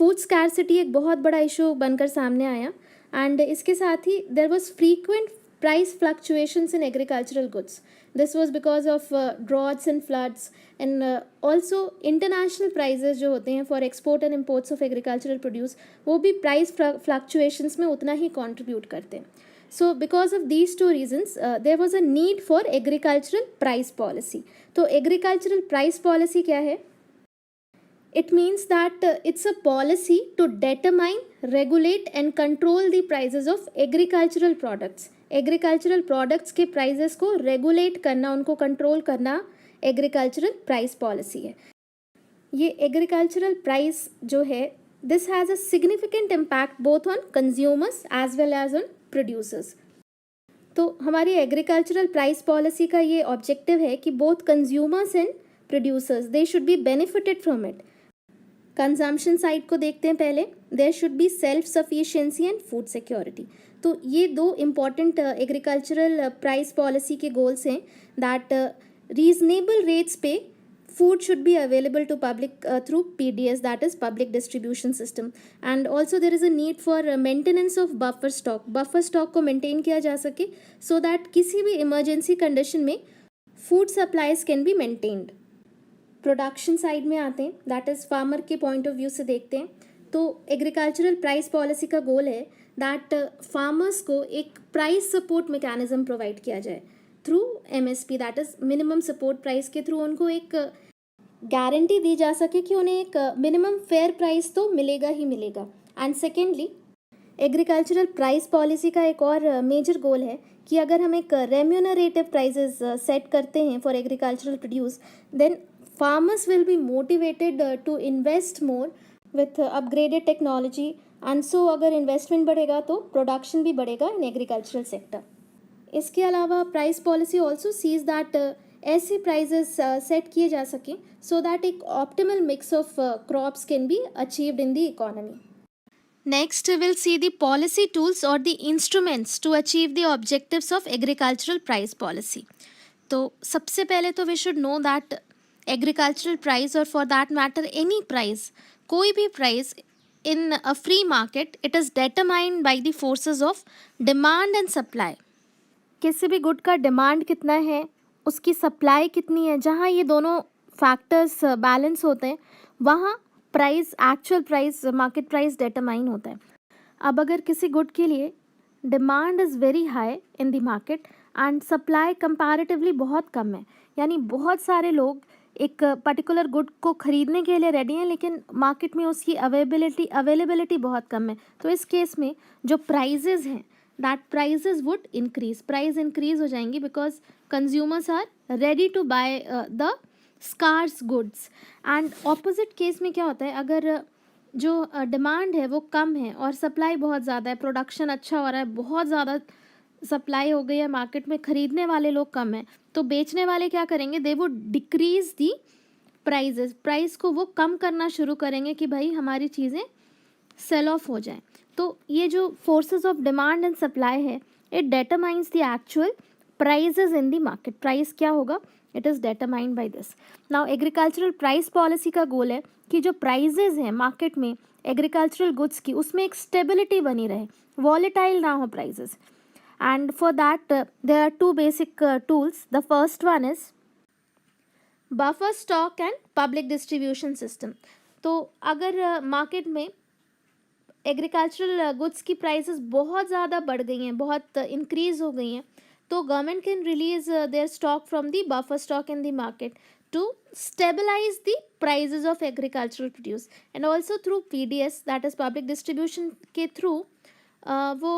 Food scarcity एक बहुत बड़ा इशू बनकर सामने आया, एंड इसके साथ ही there was frequent price fluctuations in agricultural goods. This was because of droughts and floods, and also international prices जो होते हैं for export and imports of agricultural produce, वो भी price fluctuations में उतना ही contribute करते हैं. So because of these two reasons, there was a need for agricultural price policy. तो agricultural price policy क्या है? It means that it's a policy to determine, regulate and control the prices of agricultural products. Agricultural products के prices को regulate करना, उनको control करना agricultural price policy है. ये एग्रीकल्चरल प्राइस जो है, this has a significant impact both on consumers as well as on producers. तो हमारी एग्रीकल्चरल प्राइस पॉलिसी का ये ऑब्जेक्टिव है कि both consumers and producers they should be benefited from it. Consumption side को देखते हैं पहले. There should be self sufficiency and food security. तो ये दो इम्पॉर्टेंट एग्रीकल्चरल प्राइस पॉलिसी के गोल्स हैं. दैट रीजनेबल रेट्स पे food should be available to public through PDS, that is public distribution system, and also there is a need for maintenance of buffer stock को maintain किया जा सके so that किसी भी emergency condition में food supplies can be maintained. Production side में आते हैं, दैट इज़ फार्मर के पॉइंट ऑफ व्यू से देखते हैं. तो एग्रीकल्चरल प्राइस पॉलिसी का गोल है दैट फार्मर्स को एक प्राइस सपोर्ट मैकेनिज्म प्रोवाइड किया जाए through MSP, that is minimum support price के थ्रू उनको एक गारंटी दी जा सके कि उन्हें एक मिनिमम फेयर प्राइस तो मिलेगा ही मिलेगा. And secondly, agricultural price policy का एक और मेजर गोल है कि अगर हम एक रेम्यूनरेटिव प्राइजेस सेट करते हैं for agricultural produce, then farmers will be motivated to invest more with upgraded technology, and so अगर investment बढ़ेगा तो production भी बढ़ेगा in agricultural sector. इसके अलावा price policy also sees that ऐसे प्राइजेस सेट किए जा सकें सो दैट एक optimal mix of crops can be achieved in the economy. Next, we will see the policy tools or the instruments to achieve the objectives of agricultural price policy. तो सबसे पहले तो we should know that agricultural price, or for that matter any price, कोई भी price in a free market, it is determined by the forces of demand and supply. किसी भी good का demand कितना है, उसकी सप्लाई कितनी है, जहाँ ये दोनों फैक्टर्स बैलेंस होते हैं वहाँ price, actual price, market price determine होता है. अब अगर किसी गुड के लिए demand is very high in the market and supply comparatively बहुत कम है, यानी बहुत सारे लोग एक पर्टिकुलर गुड को ख़रीदने के लिए रेडी हैं लेकिन मार्केट में उसकी अवेलेबिलिटी बहुत कम है, तो इस केस में जो प्राइजेज़ हैं that prices would increase, price increase हो जाएंगी because consumers are ready to buy the scarce goods. And opposite case में क्या होता है, अगर जो डिमांड है वो कम है और सप्लाई बहुत ज़्यादा है, प्रोडक्शन अच्छा हो रहा है, बहुत ज़्यादा सप्लाई हो गई है मार्केट में, ख़रीदने वाले लोग कम हैं, तो बेचने वाले क्या करेंगे, दे वो डिक्रीज दी प्राइजेस, प्राइस को वो कम करना शुरू करेंगे कि भाई हमारी चीज़ें सेल ऑफ हो जाएं. तो ये जो forces of demand and supply है, it determines the actual prices in the market. Price क्या होगा, it is determined by this. Now agricultural price policy का गोल है कि जो प्राइजेज हैं मार्केट में एग्रीकल्चरल गुड्स की, उसमें एक स्टेबिलिटी बनी रहे, वॉलेटाइल ना हो prices. And for that there are two basic tools. The first one is buffer stock and public distribution system. तो अगर मार्केट में एग्रीकल्चरल गुड्स की प्राइसेस बहुत ज़्यादा बढ़ गई हैं, बहुत इंक्रीज हो गई हैं, तो government can release their stock from the buffer stock in the market to stabilise the prices of agricultural produce. And also through PDS, that is public distribution के थ्रू वो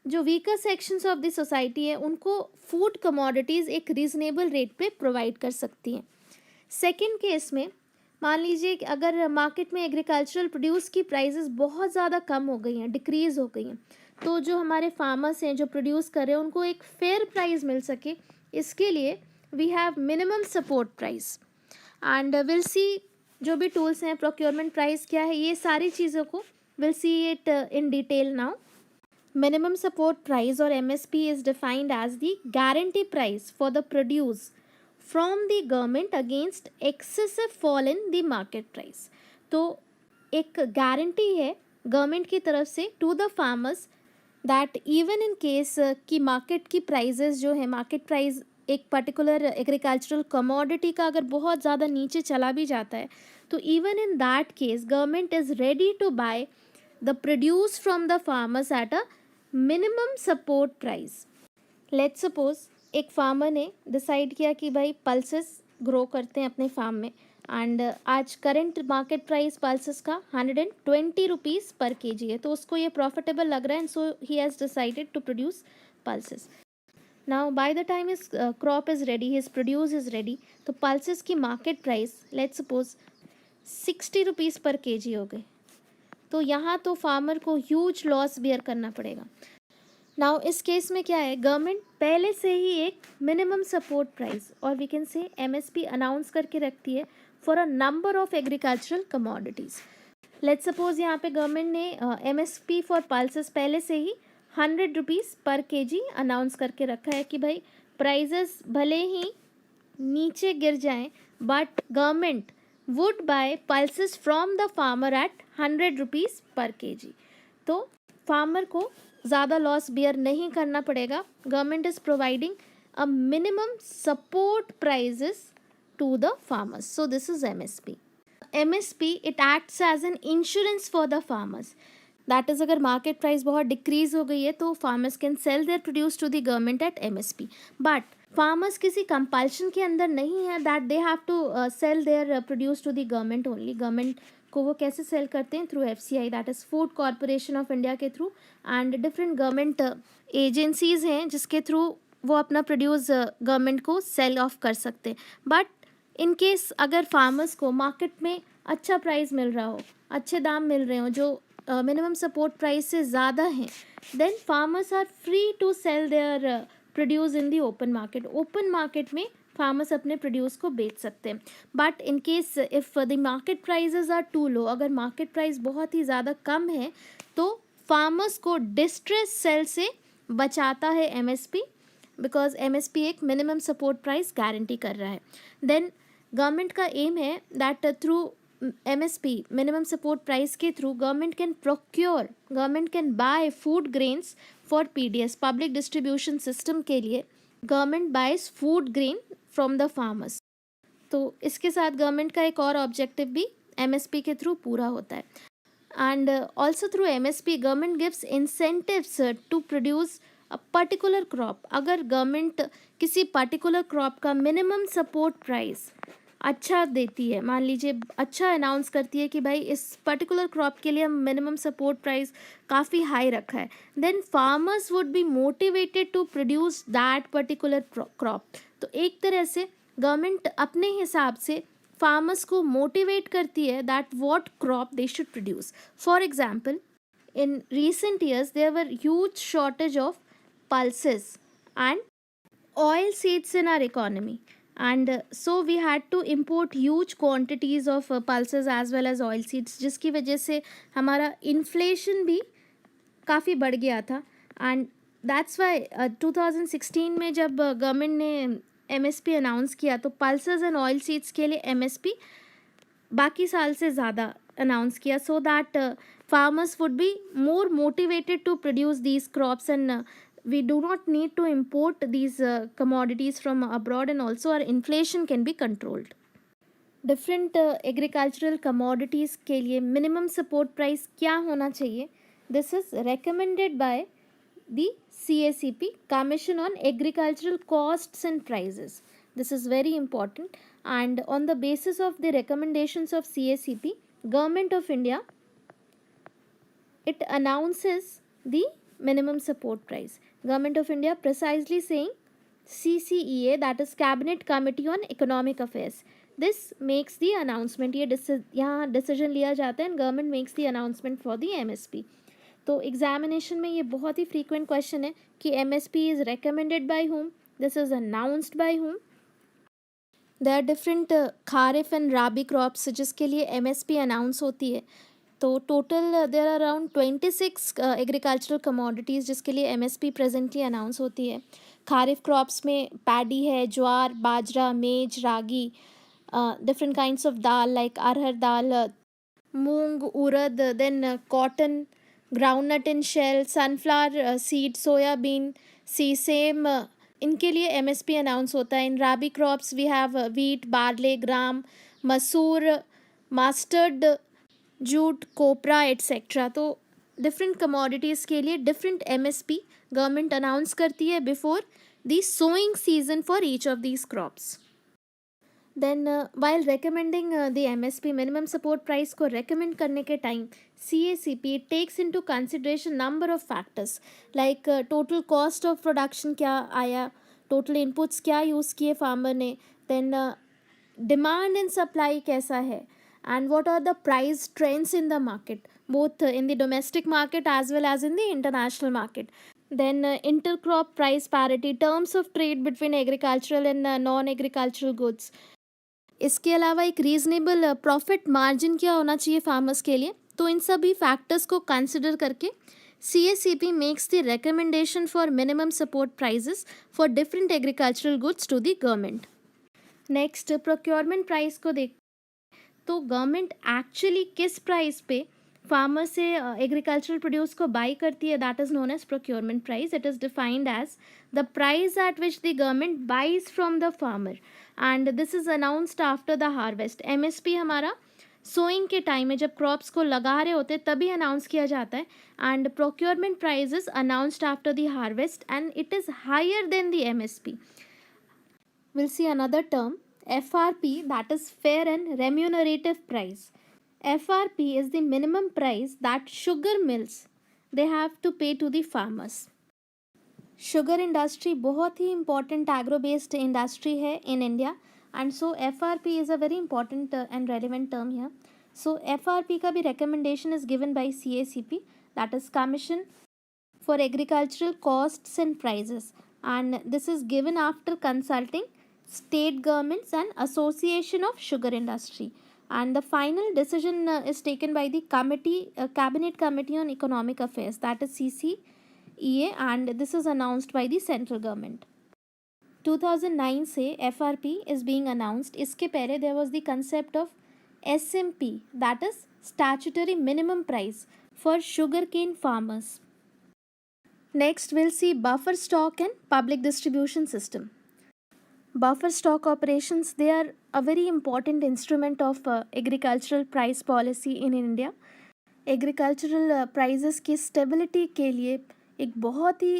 जो weaker sections of the society है उनको food commodities एक reasonable rate पे provide कर सकती हैं. सेकंड केस में मान लीजिए कि अगर मार्केट में एग्रीकल्चरल प्रोड्यूस की प्राइसेस बहुत ज़्यादा कम हो गई हैं, डिक्रीज़ हो गई हैं, तो जो हमारे फार्मर्स हैं जो प्रोड्यूस कर रहे हैं उनको एक फेयर प्राइस मिल सके, इसके लिए we have minimum support price. And will see जो भी टूल्स हैं, प्रोक्योरमेंट प्राइस क्या है, ये सारी चीज़ों को will see it in detail now. Minimum support price or MSP is defined as the guarantee price for the produce from the government against excessive fall in the market price. तो एक guarantee है government की तरफ से to the farmers that even in case कि market की prices जो है, मार्केट प्राइस एक पर्टिकुलर एग्रीकल्चरल कमोडिटी का अगर बहुत ज़्यादा नीचे चला भी जाता है, तो even in that case government is ready to buy the produce from the farmers at a minimum support price. Let's suppose एक फार्मर ने डिसाइड किया कि भाई पल्सेस ग्रो करते हैं अपने फार्म में, एंड आज करंट मार्केट प्राइस पल्सेस का 120 रुपीज़ पर केजी है, तो उसको ये प्रॉफिटेबल लग रहा है, and so he has decided to produce pulses. Now by the time his crop is ready, his produce is ready, तो पल्सेस की market price let's suppose 60 rupees per KG हो गए. तो यहाँ तो फार्मर को ह्यूज लॉस बियर करना पड़ेगा. नाउ इस केस में क्या है, गवर्नमेंट पहले से ही एक मिनिमम सपोर्ट प्राइस और we can say MSP announce करके रखती है for a number of agricultural commodities. Let's suppose यहाँ पे गवर्नमेंट ने एमएसपी फॉर पल्सेस पहले से ही 100 रुपीज़ पर केजी अनाउंस करके रखा है कि भाई प्राइजेस भले ही नीचे गिर जाएं but government would buy pulses from the farmer at 100 rupees per KG. तो फार्मर को ज़्यादा लॉस बियर नहीं करना पड़ेगा. Government is providing a minimum support prices to the farmers. So this is MSP. MSP it acts as an insurance for the farmers. That is अगर market price बहुत decrease हो गई है तो farmers can sell their produce to the government at MSP. But farmers किसी compulsion के अंदर नहीं है that they have to sell their produce to the government only. Government को वो कैसे सेल करते हैं, through FCI that is food corporation of India के through, and different government agencies हैं जिसके थ्रू वो अपना प्रोड्यूस गवर्नमेंट को सेल ऑफ कर सकते हैं. बट इन केस अगर फार्मर्स को मार्केट में अच्छा प्राइस मिल रहा हो, अच्छे दाम मिल रहे हो जो मिनिमम सपोर्ट प्राइस से ज़्यादा हैं, then farmers are free to sell their produce in the open market. Open market में फार्मर्स अपने प्रोड्यूस को बेच सकते हैं. But in case if the market prices are too low, अगर मार्केट प्राइस बहुत ही ज़्यादा कम है तो फार्मर्स को डिस्ट्रेस सेल से बचाता है एमएसपी, बिकॉज एमएसपी एक मिनिमम सपोर्ट प्राइस गारंटी कर रहा है. देन गवर्नमेंट का एम है that through MSP minimum support price के through government can buy food grains for PDS, public distribution system के लिए government buys food grain from the farmers. तो इसके साथ गवर्नमेंट का एक और ऑब्जेक्टिव भी एमएसपी के थ्रू पूरा होता है. And also through MSP government gives incentives to produce a particular crop. अगर गवर्नमेंट किसी पर्टिकुलर क्रॉप का मिनिमम सपोर्ट प्राइस अच्छा देती है, मान लीजिए अच्छा अनाउंस करती है कि भाई इस पर्टिकुलर क्रॉप के लिए हम मिनिमम सपोर्ट प्राइस काफ़ी हाई रखा है, then farmers would be motivated to produce that particular crop. तो एक तरह से गवर्नमेंट अपने हिसाब से फार्मर्स को मोटिवेट करती है that what crop they should produce. For example in recent years there were huge shortage of pulses and oil seeds in our economy, and so we had to import huge quantities of pulses as well as oil seeds, जिसकी वजह से हमारा inflation भी काफ़ी बढ़ गया था. And that's why 2016 में जब गवर्नमेंट ने एमएसपी अनाउंस किया तो पल्सेस एंड ऑयल सीड्स के लिए एमएसपी बाकी साल से ज़्यादा अनाउंस किया, so that farmers would be more motivated to produce these crops, and we do not need to import these commodities from abroad, and also our inflation can be controlled. Different agricultural commodities के लिए minimum support price क्या होना चाहिए? This is recommended by the CACP, Commission on Agricultural Costs and Prices. This is very important, and on the basis of the recommendations of CACP, Government of India it announces the minimum support price. Government of India precisely saying CCEA, that is Cabinet Committee on Economic Affairs, this makes the announcement. ये यहाँ decision लिया जाता है and government makes the announcement for the MSP. तो examination में ये बहुत ही frequent question है कि MSP is recommended by whom, this is announced by whom. There are different kharif and rabi crops जिसके लिए MSP announce होती है. तो total there are around 26 agricultural commodities जिसके लिए एमएसपी प्रेजेंटली अनाउंस होती है. खारिफ क्रॉप्स में पैडी है, jowar, bajra, maize, ragi, different kinds of dal like arhar dal, moong, urad, then cotton, groundnut in shell, sunflower seed, soybean, sesame, इनके लिए MSP अनाउंस होता है. In rabi crops we have wheat, barley, gram, masoor, mustard, jute, copra etcetera. तो different commodities के लिए different MSP government announce करती है before the sowing season for each of these crops. Then while recommending the MSP minimum support price को recommend करने के time CACP takes into consideration number of factors like total cost of production क्या आया, total inputs क्या use किए farmer ने, then demand and supply कैसा है, and what are the price trends in the market, both in the domestic market as well as in the international market. Then intercrop price parity, terms of trade between agricultural and non-agricultural goods. इसके अलावा एक reasonable profit margin क्या होना चाहिए farmers के लिए. तो इन सभी फैक्टर्स को कंसिडर करके CACP makes the recommendation for minimum support prices for different agricultural goods to the government. Next procurement price को देख. तो गवर्नमेंट एक्चुअली किस प्राइस पे फार्मर से एग्रीकल्चरल प्रोड्यूस को बाई करती है, that is known as procurement price. It is defined as the price at which the government buys from the farmer and this is announced after the harvest. MSP हमारा sowing के time में जब crops को लगा रहे होते तभी announce किया जाता है and procurement price is announced after the harvest and it is higher than the MSP. We'll see another term, FRP, that is fair and remunerative price. FRP is the minimum price that sugar mills they have to pay to the farmers. Sugar industry बहुत ही important agro based industry है in India and so FRP is a very important and relevant term here. So FRP का भी recommendation is given by CACP, that is commission for agricultural costs and prices, and this is given after consulting state governments and association of sugar industry, and the final decision is taken by the cabinet committee on economic affairs, that is CCEA, and this is announced by the central government. 2009 से FRP is being announced. इसके पहले there was the concept of SMP, that is statutory minimum price for sugarcane farmers. Next we'll see buffer stock and public distribution system. Buffer stock operations, they are a very important instrument of agricultural price policy in India. Agricultural prices की stability के लिए एक बहुत ही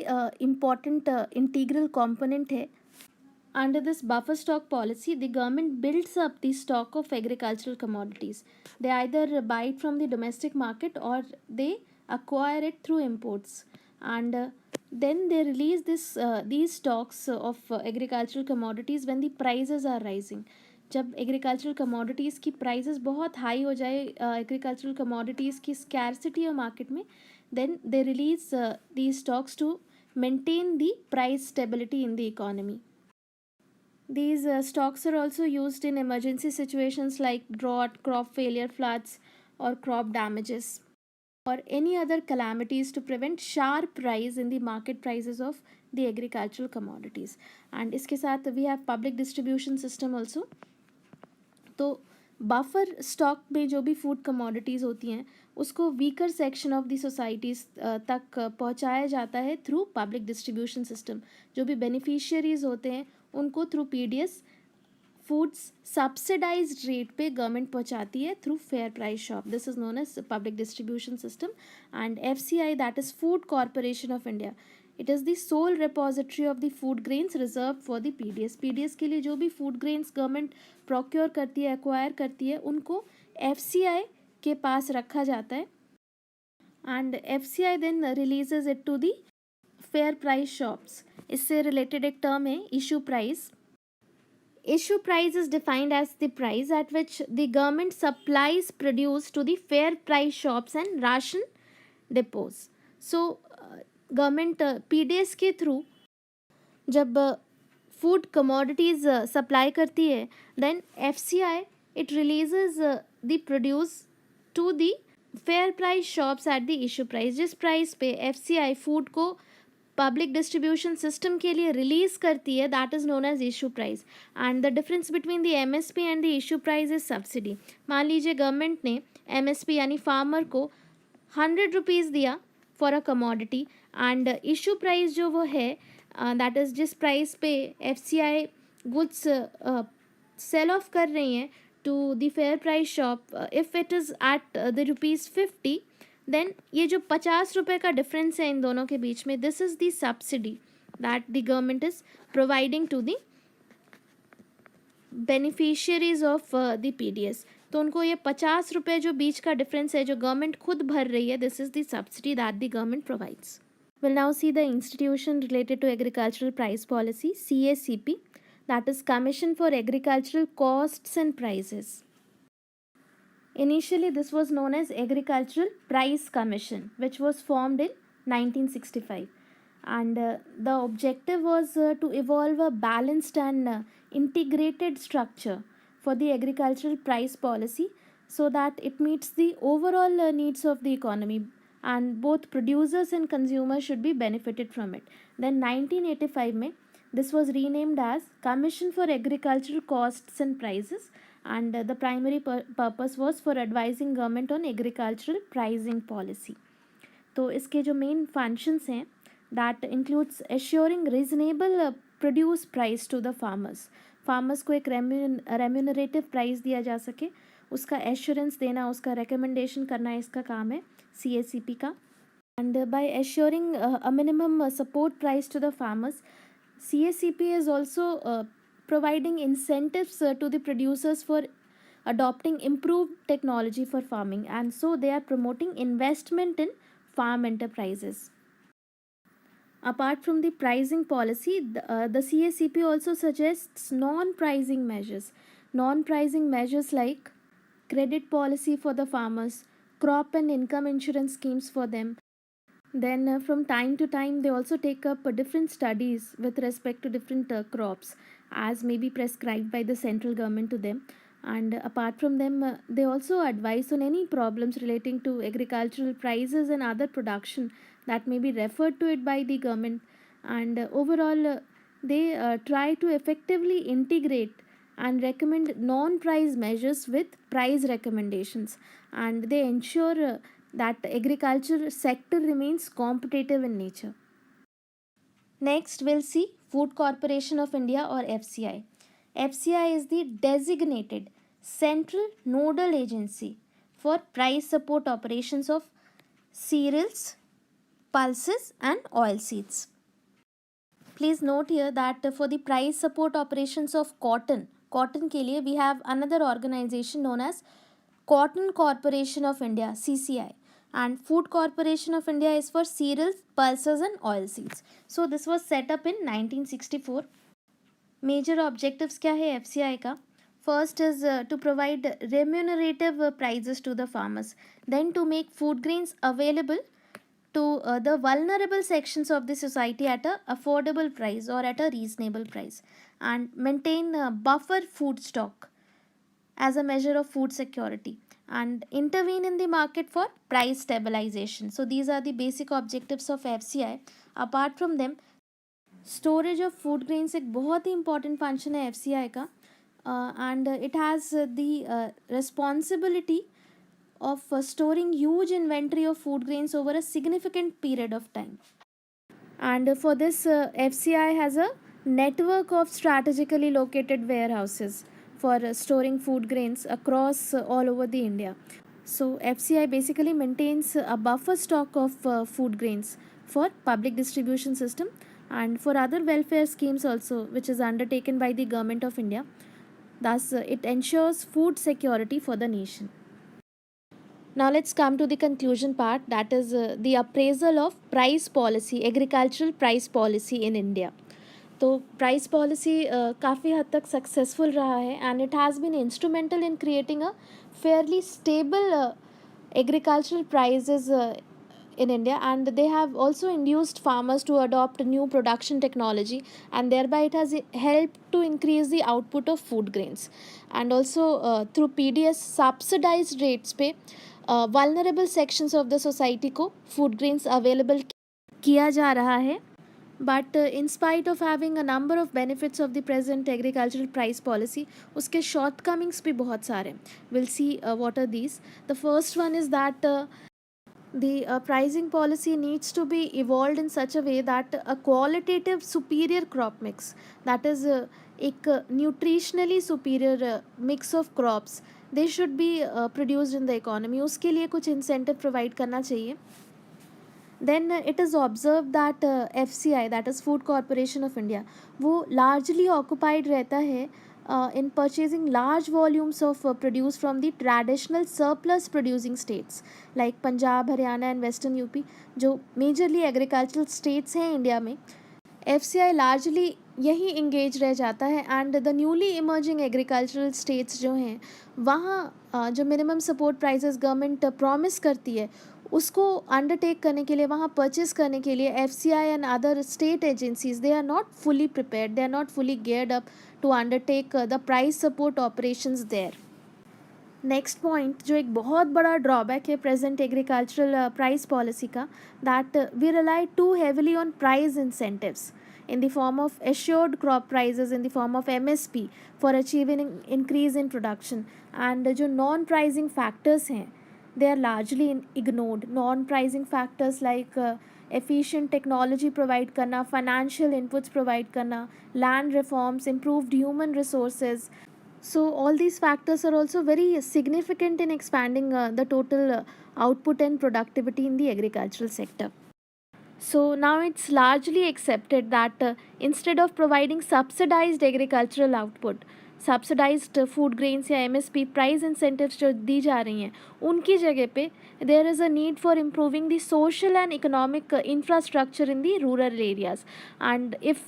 important integral component है. Under this buffer stock policy, the government builds up the stock of agricultural commodities. They either buy it from the domestic market or they acquire it through imports. And then they release these stocks of agricultural commodities when the prices are rising. जब agricultural commodities की prices बहुत high हो जाए, agricultural commodities की scarcity हो market में, then they release these stocks to maintain the price stability in the economy. These stocks are also used in emergency situations like drought, crop failure, floods, or crop damages, or any other calamities to prevent sharp rise in the market prices of the agricultural commodities. And इसके साथ we have public distribution system also. तो buffer stock में जो भी food commodities होती हैं उसको weaker section of the societies तक पहुंचाया जाता है थ्रू पब्लिक डिस्ट्रीब्यूशन सिस्टम. जो भी बेनिफिशियरीज होते हैं उनको through PDS foods subsidised rate पे गवर्नमेंट पहुंचाती है through fair price shop. This is known as public distribution system. And FCI, that is food corporation of India, it is the sole repository of the food grains reserve for the PDS के लिए जो भी food grains government procure करती है, acquire करती है, उनको FCI के पास रखा जाता है and FCI then releases it to the fair price shops. इससे रिलेटेड एक टर्म है issue price. Issue price is defined as the price at which the government supplies produce to the fair price shops and ration depots. So government PDS के through जब food commodities supply करती है, then FCI it releases the produce to the fair price shops at the issue price. जिस price पे FCI food को public distribution system के लिए release करती है, that is known as issue price. And the difference between the MSP and the issue price is subsidy. मान लीजिए government ने एमएसपी यानी फार्मर को 100 रुपीज़ दिया for a commodity, and issue price जो वो है दैट इज़ जिस प्राइस पे FCI गुड्स सेल ऑफ कर रही हैं to the fair price shop, if it is at the ₹50, then ये जो 50 रुपये का डिफरेंस है इन दोनों के बीच में, this is the subsidy that the government is providing to the beneficiaries of the PDS. तो उनको ये 50 रुपये जो बीच का डिफरेंस है जो गवर्नमेंट खुद भर रही है, this is the subsidy that the government provides. We'll now see the institution related to agricultural price policy, CACP, that is Commission for Agricultural Costs and Prices. Initially, this was known as Agricultural Price Commission, which was formed in 1965. And the objective was to evolve a balanced and integrated structure for the agricultural price policy so that it meets the overall needs of the economy, and both producers and consumers should be benefited from it. Then 1985 में this was renamed as Commission for Agricultural Costs and Prices, and the primary purpose was for advising government on agricultural pricing policy. तो इसके जो main functions हैं, that includes assuring reasonable produce price to the farmers. Farmers को एक remunerative price दिया जा सके, उसका एश्योरेंस देना, उसका रिकमेंडेशन करना, इसका काम है CACP का. And by assuring a minimum support price to the farmers, CACP is also providing incentives to the producers for adopting improved technology for farming, and so they are promoting investment in farm enterprises. Apart from the pricing policy, the CACP also suggests non-pricing measures. Non-pricing measures like credit policy for the farmers, crop and income insurance schemes for them. Then from time to time they also take up different studies with respect to different crops as may be prescribed by the central government to them. And apart from them, they also advise on any problems relating to agricultural prices and other production that may be referred to it by the government. And overall, they try to effectively integrate and recommend non-price measures with price recommendations, and they ensure that the agriculture sector remains competitive in nature. Next, we'll see Food Corporation of India or FCI. FCI is the designated central nodal agency for price support operations of cereals, pulses and oilseeds. Please note here that for the price support operations of cotton के लिए we have another organization known as Cotton Corporation of India, CCI, and Food Corporation of India is for cereals, pulses and oilseeds. So this was set up in 1964. Major objectives क्या है FCI का? First is to provide remunerative prices to the farmers, then to make food grains available to the vulnerable sections of the society at a affordable price or at a reasonable price, and maintain buffer food stock as a measure of food security, and intervene in the market for price stabilization. So these are the basic objectives of FCI. Apart from them, storage of food grains एक बहुत ही important function है FCI का, and it has the responsibility of storing huge inventory of food grains over a significant period of time. And for this, FCI has a network of strategically located warehouses for storing food grains across all over the India. So FCI basically maintains a buffer stock of food grains for public distribution system and for other welfare schemes also, which is undertaken by the Government of India. Thus, it ensures food security for the nation. Now let's come to the conclusion part, that is the appraisal of price policy, agricultural price policy in India. तो price policy काफ़ी हद तक successful रहा है, and it has been instrumental in creating a fairly stable agricultural prices in India, and they have also induced farmers to adopt new production technology, and thereby it has helped to increase the output of food grains. And also through PDS subsidized rates पे vulnerable sections of the society को food grains available किया जा रहा है. But in spite of having a number of benefits of the present agricultural price policy, उसके shortcomings भी बहुत सारे हैं. We'll see what are these. The first one is that the pricing policy needs to be evolved in such a way that a qualitative superior crop mix, that is एक nutritionally superior mix of crops, they should be produced in the economy. उसके लिए कुछ incentive provide करना चाहिए. Then it is observed that FCI, that is Food Corporation of India, वो largely occupied रहता है in purchasing large volumes of produce from the traditional surplus producing states like Punjab, Haryana and Western UP, जो majorly agricultural states हैं India में. FCI largely यही engage रह जाता है and the newly emerging agricultural states जो हैं वहाँ जो minimum support prices government promise करती है उसको अंडरटेक करने के लिए, वहाँ परचेस करने के लिए FCI and other state agencies they are not fully prepared, they are not fully geared up to undertake the price support operations there. Next point जो एक बहुत बड़ा ड्रॉबैक है प्रेजेंट एग्रीकल्चरल प्राइस पॉलिसी का, that we rely too heavily on price incentives in the form of assured crop prices, in the form of MSP for achieving increase in production. And जो non pricing factors हैं they are largely ignored. Non pricing factors like efficient technology provide करना, financial inputs provide करना, land reforms, improved human resources. So all these factors are also very significant in expanding the total output and productivity in the agricultural sector. So now it's largely accepted that instead of providing subsidized agricultural output, subsidized food grains या MSP price incentives जो दी जा रही हैं उनकी जगह पे there is a need for improving the social and economic infrastructure in the rural areas. And if